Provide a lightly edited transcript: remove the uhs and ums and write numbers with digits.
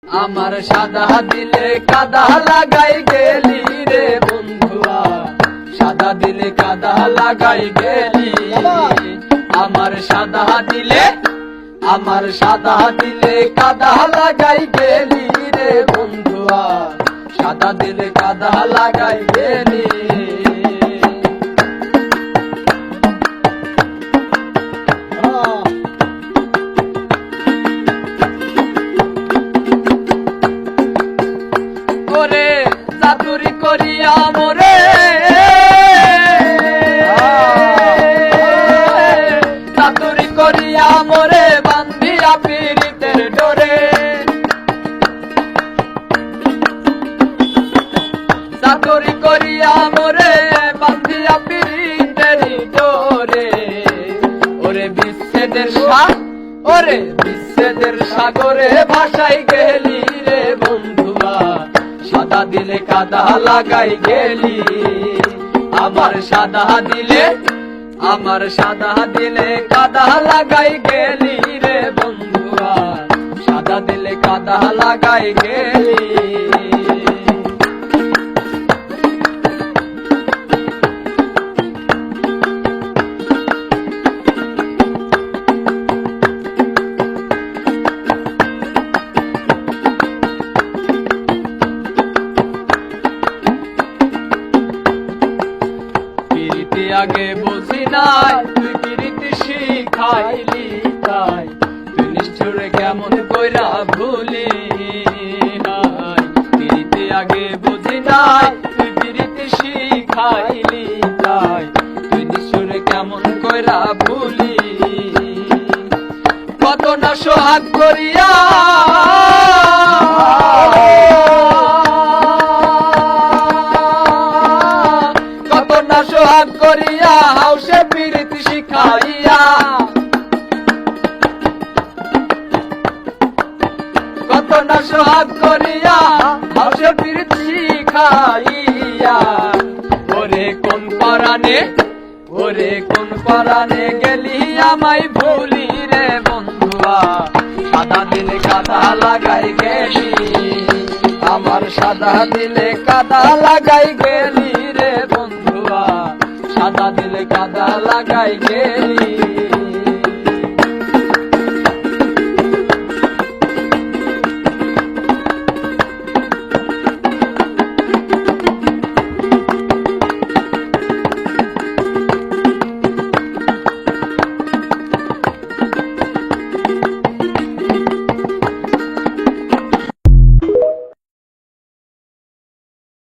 আমার সাদা দিলে কাদা লাগাই গেলি রে বন্ধুয়া, সাদা দিলে কাদা লাগাই গেলি। আমার সাদা দিলে, আমার সাদা দিলে কাদা লাগাই গেলি রে বন্ধুয়া, সাদা দিলে কাদা লাগাই গেলি। ওরে চাতুরি করিয়া মোরে, চাতুরি করিয়া মোরে বান্ধিয়া পীড়িতের ডোরে, চাতুরি করিয়া মোরে বান্ধিয়া পীড়িতের ডোরে। ওরে বিচ্ছেদের ওরে বিচ্ছেদের সাগরে ভাসাই গেলি রে বন্ধুয়া, সাদা দিলে কাদা লাগাই গেলি। আমার সাদা দিলে, আমার সাদা দিলে কাদা লাগাই গেলি রে বন্ধুয়া, সাদা দিলে কাদা লাগাই গেলি। আগে বুঝি নাই তুই প্রীতি শিখাইলি, তাই তুই নিষ্ঠুরে কেমন কইরা ভুলি নাই। প্রীতি আগে বুঝি নাই তুই প্রীতি শিখাইলি, তাই তুই নিষ্ঠুরে কেমন কইরা ভুলি। কত না সোহাগ করিয়া, সোহাগ করিয়া হাউসে প্রীতি শিখাইয়া, কত না সোহাগ করিয়া হাউসে প্রীতি শিখাইয়া। ওরে কোন পরাণে, ওরে কোন পরাণে গেলি আমায় ভুলি রে বন্ধুয়া, সাদা দিলে কাদা লাগাই গেলি। আমার সাদা দিলে কাদা লাগাই গেলি রে বন্ধুয়া, সাদা দিলে কাদা লাগাই গেলি।